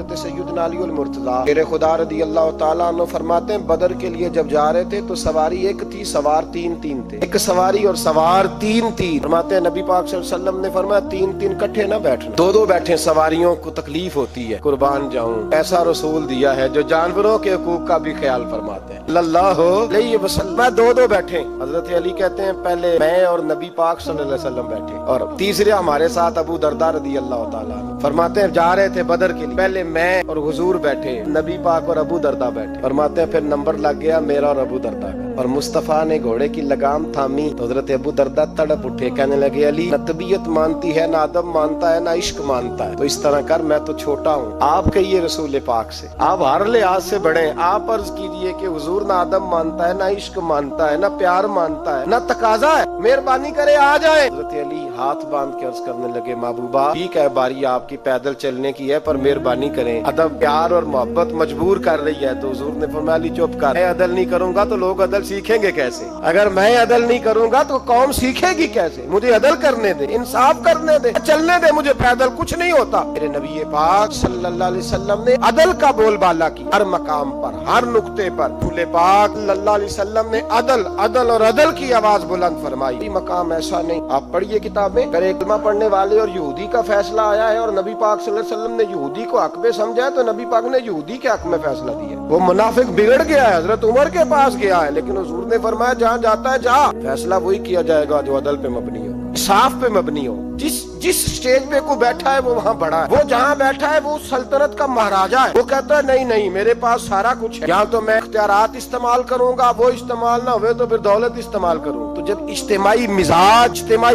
حضرت سیدنا علی المرتضیٰ شیر خدا رضی اللہ تعالیٰ عنہ فرماتے ہیں بدر کے لیے جب جا رہے تھے تو سواری ایک تھی، سوار تین تھے، ایک سواری اور سوار تین فرماتے ہیں نبی پاک صلی اللہ علیہ وسلم نے فرمایا تین کٹھے نہ بیٹھنا، دو بیٹھیں، سواریوں کو تکلیف ہوتی ہے، قربان جاؤں ایسا رسول دیا ہے جو جانوروں کے حقوق کا بھی خیال فرماتے ہیں اللہ علیہ وسلم، دو بیٹھیں۔ حضرت علی کہتے ہیں پہلے میں اور نبی پاک صلی اللہ علیہ وسلم بیٹھے اور تیسرے ہمارے ساتھ ابو درداء رضی اللہ تعالیٰ عنہ، فرماتے ہیں جا رہے تھے بدر کے لیے، پہلے میں اور حضور بیٹھے، نبی پاک اور ابو درداء بیٹھے، فرماتے ہیں پھر نمبر لگ گیا میرا اور ابو درداء کا، اور مصطفیٰ نے گھوڑے کی لگام تھامی تو حضرت ابو درداء تڑپ اٹھے، کہنے لگے علی نہ طبیعت مانتی ہے، نہ ادب مانتا ہے، نہ عشق مانتا ہے، تو اس طرح کر میں تو چھوٹا ہوں، آپ کہیے رسول پاک سے، آپ ہر لحاظ سے بڑے ہیں، آپ عرض کیجئے کہ حضور نہ ادب مانتا ہے، نہ عشق مانتا ہے، نہ پیار مانتا ہے، نہ تقاضا ہے، مہربانی کرے آ جائیں۔ حضرت علی ہاتھ باندھ کے عرض کرنے لگے محبوبہ ٹھیک ہے باری آپ کی پیدل چلنے کی ہے پر مہربانی کریں، ادب پیار اور محبت مجبور کر رہی ہے، تو حضور نے فرمایا علی چپ کر، میں عدل نہیں کروں گا تو لوگ عدل سیکھیں گے کیسے؟ اگر میں عدل نہیں کروں گا تو قوم سیکھے گی کیسے؟ مجھے عدل کرنے دے، انصاف کرنے دے، چلنے دے، مجھے پیدل کچھ نہیں ہوتا۔ میرے نبی پاک صلی اللہ علیہ وسلم نے عدل کا بول بالا کی، ہر مقام پر، ہر نقطے پر رسول پاک صلی اللہ علیہ وسلم نے عدل اور عدل کی آواز بلند فرمائی۔ کوئی مقام ایسا نہیں، آپ پڑھیے کتابیں، اگر ایک کلمہ پڑھنے والے اور یہودی کا فیصلہ آیا ہے اور نبی پاک صلی اللہ علیہ وسلم نے یہودی کو حق میں سمجھا ہے تو نبی پاک نے یہودی کے حق میں فیصلہ دیا۔ وہ منافق بگڑ گیا ہے، حضرت عمر کے پاس گیا ہے، لیکن حضور نے فرمایا جہاں جاتا ہے جا، فیصلہ وہی کیا جائے گا جو عدل پہ مبنی ہو، انصاف پہ مبنی ہو۔ جس سٹیج پہ کو بیٹھا ہے وہ وہاں بڑا ہے، وہ جہاں بیٹھا ہے وہ سلطنت کا مہاراجہ ہے، وہ کہتا ہے نہیں میرے پاس سارا کچھ ہے، یہاں تو میں اختیارات استعمال کروں گا، وہ استعمال نہ ہوئے تو پھر دولت استعمال کروں۔ تو جب اجتماعی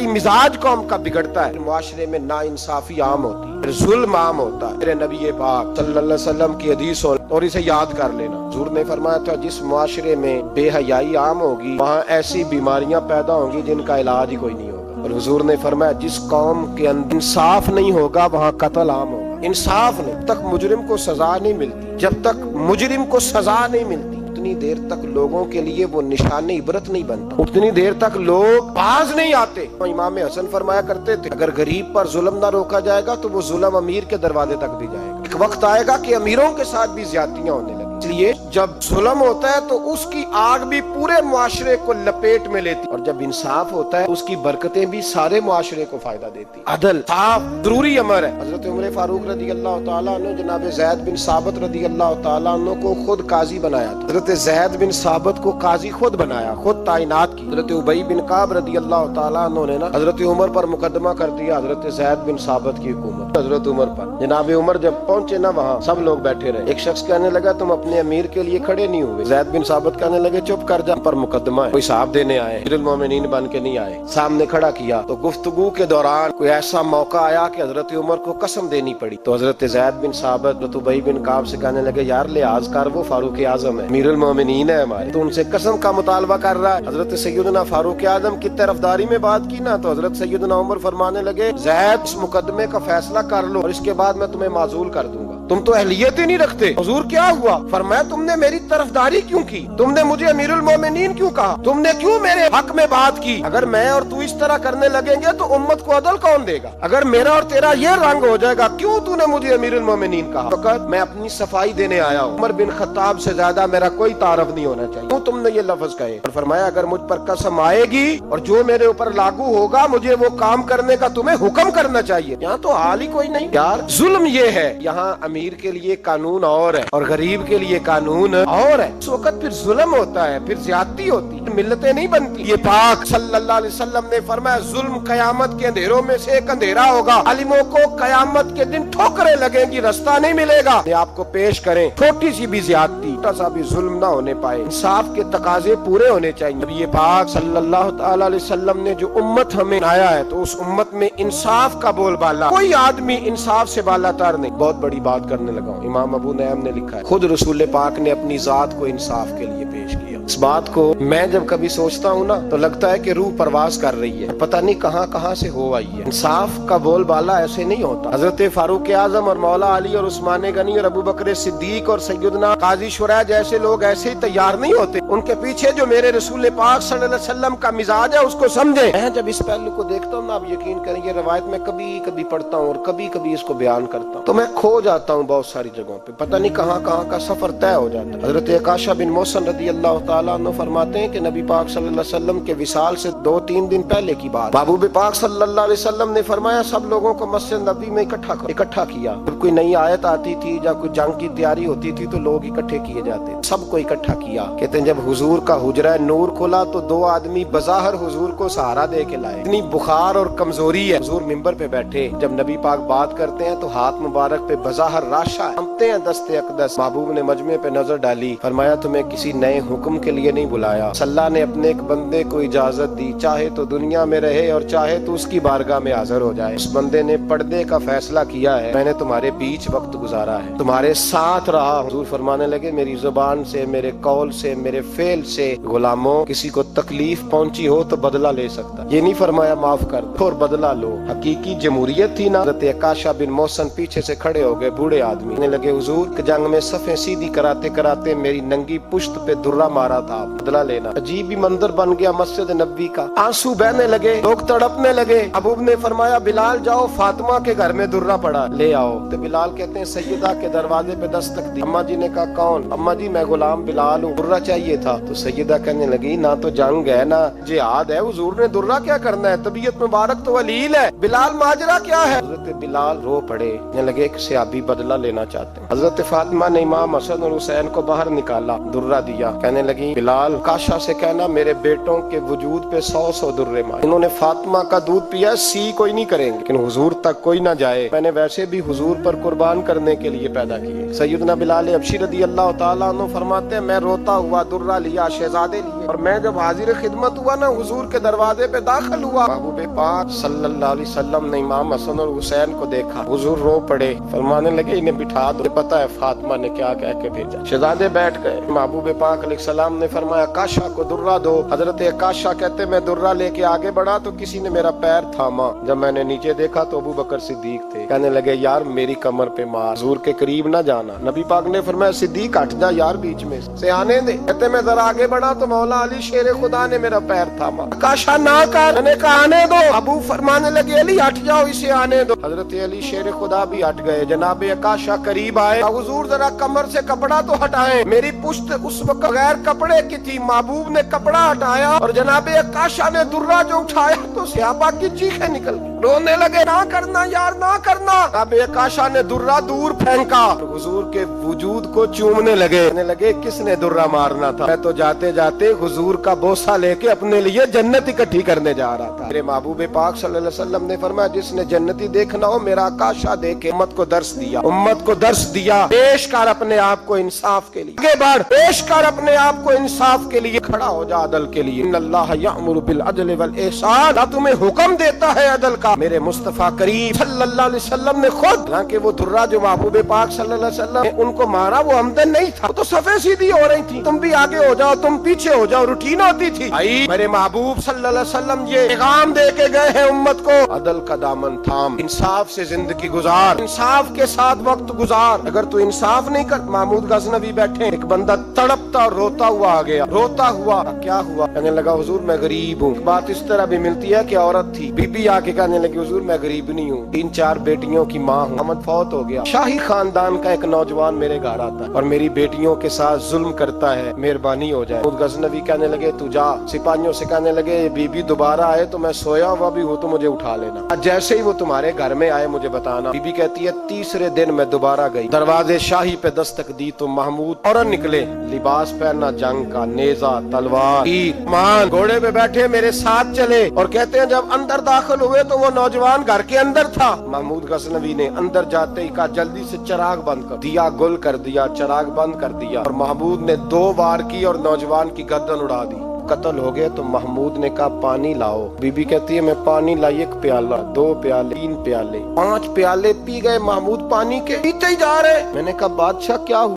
مزاج قوم کا بگڑتا ہے، معاشرے میں نا انصافی عام ہوتی ہے، ظلم عام ہوتا ہے۔ میرے نبی پاک صلی اللہ علیہ وسلم کی حدیث اور اسے یاد کر لینا، حضور نے فرمایا تھا جس معاشرے میں بے حیائی عام ہوگی وہاں ایسی بیماریاں پیدا ہوں گی جن کا علاج ہی کوئی نہیں ہوگا، اور حضور نے فرمایا جس قوم کے اندر انصاف نہیں ہوگا وہاں قتل عام ہوگا۔ انصاف نہیں، جب تک مجرم کو سزا نہیں ملتی، جب تک مجرم کو سزا نہیں ملتی اتنی دیر تک لوگوں کے لیے وہ نشان عبرت نہیں بنتا، اتنی دیر تک لوگ باز نہیں آتے۔ امام حسن فرمایا کرتے تھے اگر غریب پر ظلم نہ روکا جائے گا تو وہ ظلم امیر کے دروازے تک بھی جائے گا، ایک وقت آئے گا کہ امیروں کے ساتھ بھی زیادتیاں ہونے لگیں۔ اس لیے جب ظلم ہوتا ہے تو اس کی آگ بھی پورے معاشرے کو لپیٹ میں لیتی، اور جب انصاف ہوتا ہے اس کی برکتیں بھی سارے معاشرے کو فائدہ دیتی۔ عدل صاف ضروری امر ہے۔ حضرت عمر فاروق رضی اللہ تعالیٰ عنہ جناب زید بن ثابت رضی اللہ تعالیٰ عنہ کو خود قاضی بنایا تھا، حضرت زید بن ثابت کو قاضی خود بنایا، خود تعینات کی۔ حضرت ابی بن کعب رضی اللہ تعالیٰ عنہ نے نا حضرت عمر پر مقدمہ کر دیا، حضرت زید بن ثابت کی حکومت حضرت عمر پر۔ جناب عمر جب پہنچے نا وہاں سب لوگ بیٹھے رہے، ایک شخص کہنے لگا تم اپنے امیر کے لیے کھڑے نہیں ہوئے، زید بن ثابت کہنے لگے چپ کر جا، پر مقدمہ ہے، کوئی حساب دینے آئے، امیر المومنین بن کے نہیں آئے۔ سامنے کھڑا کیا تو گفتگو کے دوران کوئی ایسا موقع آیا کہ حضرت عمر کو قسم دینی پڑی، تو حضرت زید بن ثابت حضرت ابی بن کعب سے کہنے لگے یار لحاظ کر، وہ فاروق اعظم ہے، امیر المومنین ہے ہمارے، تو ان سے قسم کا مطالبہ کر رہا ہے۔ حضرت سیدنا فاروق اعظم کی طرفداری میں بات کی نا تو حضرت سیدنا عمر فرمانے لگے زید اس مقدمے کا فیصلہ کر لو اور اس کے بعد میں تمہیں معزول کر دوں گا، تم تو اہلیت ہی نہیں رکھتے۔ حضور کیا ہوا؟ فرمایا تم نے میری طرفداری کیوں کی؟ تم نے مجھے امیر المومنین کیوں کہا؟ تم نے کیوں میرے حق میں بات کی؟ اگر میں اور تو اس طرح کرنے لگیں گے تو امت کو عدل کون دے گا؟ اگر میرا اور تیرا یہ رنگ ہو جائے گا کیوں تو نے مجھے امیر المومنین کہا؟ فقط میں اپنی صفائی دینے آیا ہوں، عمر بن خطاب سے زیادہ میرا کوئی تعارف نہیں ہونا چاہیے، کیوں تم نے یہ لفظ کہے؟ اور فرمایا اگر مجھ پر قسم آئے گی اور جو میرے اوپر لاگو ہوگا مجھے وہ کام کرنے کا تمہیں حکم کرنا چاہیے۔ یہاں تو حال ہی کوئی نہیں یار، ظلم یہ ہے، یہاں امیر کے لیے قانون اور ہے اور غریب کے لیے قانون اور ہے، اس وقت پھر ظلم ہوتا ہے، پھر زیادتی ہوتی ہے، ملتیں نہیں بنتی۔ یہ پاک صلی اللہ علیہ وسلم نے فرمایا ظلم قیامت کے اندھیروں میں سے ایک اندھیرا ہوگا، عالموں کو قیامت کے دن ٹھوکریں لگیں گی، رستہ نہیں ملے گا۔ آپ کو پیش کریں چھوٹی سی بھی زیادتی، چھوٹا سا بھی ظلم نہ ہونے پائے، انصاف کے تقاضے پورے ہونے چاہیے۔ نبی پاک صلی اللہ تعالی علیہ وسلم نے جو امت ہمیں آیا ہے تو اس امت میں انصاف کا بول بالا، کوئی آدمی انصاف سے بالا تر نہیں۔ بہت بڑی بات کرنے لگا ہوں، امام ابو نعیم نے لکھا ہے خود رسول پاک نے اپنی ذات کو انصاف کے لیے پیش کیا۔ اس بات کو میں جب کبھی سوچتا ہوں نا تو لگتا ہے کہ روح پرواز کر رہی ہے، پتہ نہیں کہاں سے ہو آئی ہے۔ انصاف کا بول بالا ایسے نہیں ہوتا۔ حضرت فاروق اعظم اور مولا علی اور عثمان غنی اور ابو بکر صدیق اور سیدنا قاضی شریح جیسے لوگ ایسے ہی تیار نہیں ہوتے۔ ان کے پیچھے جو میرے رسول پاک صلی اللہ علیہ وسلم کا مزاج ہے اس کو سمجھیں۔ میں جب اس پہلو کو دیکھتا ہوں نا، آپ یقین کریں یہ روایت میں کبھی کبھی پڑھتا ہوں اور کبھی کبھی اس کو بیان کرتا ہوں تو میں کھو جاتا ہوں بہت ساری جگہوں پہ، پتہ نہیں کہاں کہاں کا سفر طے ہو جاتا ہے۔ حضرت عکاشہ بن محصن رضی اللہ تعالیٰ عنہ فرماتے ہیں کہ نبی پاک صلی اللہ علیہ وسلم کے وصال سے 2-3 دن پہلے کی بات، محبوب پاک صلی اللہ علیہ وسلم نے فرمایا سب لوگوں کو مسجد نبی میں اکٹھا کیا۔ جب کوئی نئی آیت آتی تھی یا کوئی جنگ کی تیاری ہوتی تھی تو لوگ اکٹھے کیے جاتے، سب کو اکٹھا کیا۔ کہتے ہیں جب حضور کا حجرہ نور کھلا تو 2 آدمی بظاہر حضور کو سہارا دے کے لائے، اتنی بخار اور کمزوری ہے۔ حضور منبر پہ بیٹھے، جب نبی پاک بات کرتے ہیں تو ہاتھ مبارک پہ بظاہر راشا کانپتے ہیں دست اقدس۔ محبوب نے مجمع پہ نظر ڈالی، فرمایا تمہیں کسی نئے حکم کے لیے نہیں بلایا، اللہ نے اپنے ایک بندے کو اجازت دی، چاہے تو دنیا میں رہے اور چاہے تو اس کی بارگاہ میں حاضر ہو جائے۔ اس بندے نے پردے کا فیصلہ کیا ہے، میں نے تمہارے بیچ وقت گزارا ہے، تمہارے ساتھ رہا۔ حضور فرمانے لگے میری زبان سے، میرے قول سے، میرے فعل سے غلاموں کسی کو تکلیف پہنچی ہو تو بدلہ لے سکتا، یہ نہیں فرمایا معاف کر دو اور بدلہ لو۔ حقیقی جمہوریت تھی نا۔ حضرت عکاشہ بن محصن پیچھے سے کھڑے ہو گئے، بوڑھے آدمی، کہنے لگے حضور کہ جنگ میں صفیں سیدھی کراتے کراتے میری ننگی پشت پہ درہ مارا تھا، بدلہ لینا۔ عجیب ہی منظر بن گیا مسجد نبی کا، آنسو بہنے لگے، لوگ تڑپنے لگے۔ محبوب نے فرمایا بلال جاؤ فاطمہ کے گھر میں درہ پڑا لے آؤ۔ تو بلال کہتے ہیں سیدہ کے دروازے پہ دستک دی، اما جی نے کہا کون؟ اما جی میں غلام بلال ہوں، درہ چاہیے تھا۔ تو سیدہ کہنے لگی نہ تو جنگ ہے نہ جہاد ہے، حضور نے درہ کیا کرنا ہے، طبیعت مبارک تو ولیل ہے، بلال ماجرا کیا ہے؟ حضرت بلال رو پڑے، کہنے لگے ایک صحابی بدلہ لینا چاہتے ہیں۔ حضرت فاطمہ نے امام حسن اور حسین کو باہر نکالا، درہ دیا، کہنے لگی بلال عکاشہ سے کہنا میرے بیٹوں کے وجود پہ 100 درے مارے، انہوں نے فاطمہ کا دودھ پیا، سی کوئی نہیں کریں گے لیکن حضور تک کوئی نہ جائے، میں نے ویسے بھی حضور پر قربان کرنے کے لیے پیدا کیے۔ سیدنا بلال حبشی رضی اللہ تعالیٰ عنہ فرماتے ہیں میں روتا ہوا درہ لیا، شہزادے لیے، اور میں جب حاضر خدمت ہوا نا حضور کے دروازے پہ داخل ہوا، محبوب پاک صلی اللہ علیہ وسلم نے امام حسن اور حسین کو دیکھا، حضور رو پڑے، فرمانے لگے انہیں بٹھا دو، پتہ ہے فاطمہ نے کیا کہہ کے بھیجا۔ شہزادے بیٹھ گئے، محبوب پاک علیہ السلام نے فرمایا عکاشہ کو درہ دو۔ حضرت عکاشہ کہتے میں درہ لے کے آگے بڑھا تو کسی نے میرا پیر تھاما، جب میں نے نیچے دیکھا تو ابو بکر صدیق تھے، کہنے لگے یار میری کمر پہ مار، حضور کے قریب نہ جانا۔ نبی پاک نے فرمایا صدیق ہٹ جا یار بیچ میں سے آنے دے۔ کہتے میں ذرا آگے بڑھا تو مولا علی شیر خدا نے میرا پیر تھاما، عکاشہ نہ کر، میں نے کہا آنے دو۔ ابو فرمانے لگے علی ہٹ جاؤ اسے آنے دو۔ حضرت علی شیر خدا بھی ہٹ گئے، جناب عکاشہ قریب آئے، حضور ذرا کمر سے کپڑا تو ہٹائیں، میری پشت اس وقت غیر کپڑے کی تھی، محبوب نے کپڑا ہٹایا اور جناب عکاشہ نے درہ جو اٹھایا تو صحابہ کی چیخیں نکل گئی، رونے لگے نہ کرنا یار نہ کرنا۔ جناب عکاشہ نے درہ دور پھینکا، حضور کے وجود کو چومنے لگے، کہنے لگے کس نے درہ مارنا تھا، میں تو جاتے جاتے حضور کا بوسہ لے کے اپنے لیے جنت اکٹھی کرنے جا رہا تھا۔ میرے محبوب پاک صلی اللہ علیہ وسلم نے فرمایا جس نے جنتی دیکھنا ہو میرا عکاشہ دیکھے، امت کو درس دیا، امت کو درس دیا، پیش کر اپنے آپ کو انصاف کے لیے، آگے بڑھ، پیش کر اپنے آپ کو انصاف کے لیے، کھڑا ہو جا عدل کے لیے۔ ان اللہ یأمر بالعدل والاحسان، اللہ تمہیں حکم دیتا ہے عدل کا۔ میرے مصطفیٰ کریم صلی اللہ علیہ وسلم نے خود، حالانکہ وہ درہ جو محبوب پاک صلی اللہ علیہ وسلم نے ان کو مارا وہ عمدن نہیں تھا، وہ تو صفیں سیدھی ہو رہی تھی، تم بھی آگے ہو جاؤ تم پیچھے ہو جاؤ، روٹین ہوتی تھی۔ میرے محبوب صلی اللہ علیہ وسلم یہ پیغام دے کے گئے ہیں امت کو، عدل کا دامن تھام، انصاف سے زندگی گزار، انصاف کے ساتھ وقت گزار۔ اگر تو انصاف نہیں کر، محمود غزنوی بیٹھے، ایک بندہ تڑپتا اور روتا ہوا آ گیا، روتا ہوا کیا ہوا، کہنے لگا حضور میں غریب ہوں۔ بات اس طرح بھی ملتی ہے کہ عورت تھی، بی بی آ کے کہنے لگی حضور میں غریب نہیں ہوں، 3-4 بیٹیوں کی ماں ہوں، محمد فوت ہو گیا، شاہی خاندان کا ایک نوجوان میرے گھر آتا ہے اور میری بیٹیوں کے ساتھ ظلم کرتا ہے، مہربانی ہو جائے۔ محمود غزنوی کہنے لگے تو جا، سپاہیوں سے کہنے لگے بی بی دوبارہ آئے تو میں سویا ہوا بھی ہوں تو مجھے اٹھا لینا، جیسے ہی وہ تمہارے گھر میں آئے مجھے بتانا۔ بی بی کہتی ہے تیسرے دن میں دوبارہ گئی، دروازے شاہی پہ دستک دی تو محمود فوراً نکلے، لباس پہنا جنگ کا، نیزہ، تلوار، تیر، کمان، گھوڑے پہ بیٹھے میرے ساتھ چلے، اور کہتے ہیں جب اندر داخل ہوئے تو وہ نوجوان گھر کے اندر تھا۔ محمود غزنوی نے اندر جاتے ہی کہا جلدی سے چراغ بند کر دیا، گل کر دیا، چراغ بند کر دیا، اور محمود نے 2 وار کی اور نوجوان کی گردن اڑا دی، قتل ہو گئے۔ تو محمود نے کہا پانی لاؤ، بی بی کہتی ہے میں پانی لائی، 1 پیالہ، 2 پیالے، 3 پیالے، 5 پیالے پی گئے، محمود پانی کے پیتے ہی جا رہے۔ میں نے کہا بادشاہ کیا ہوا؟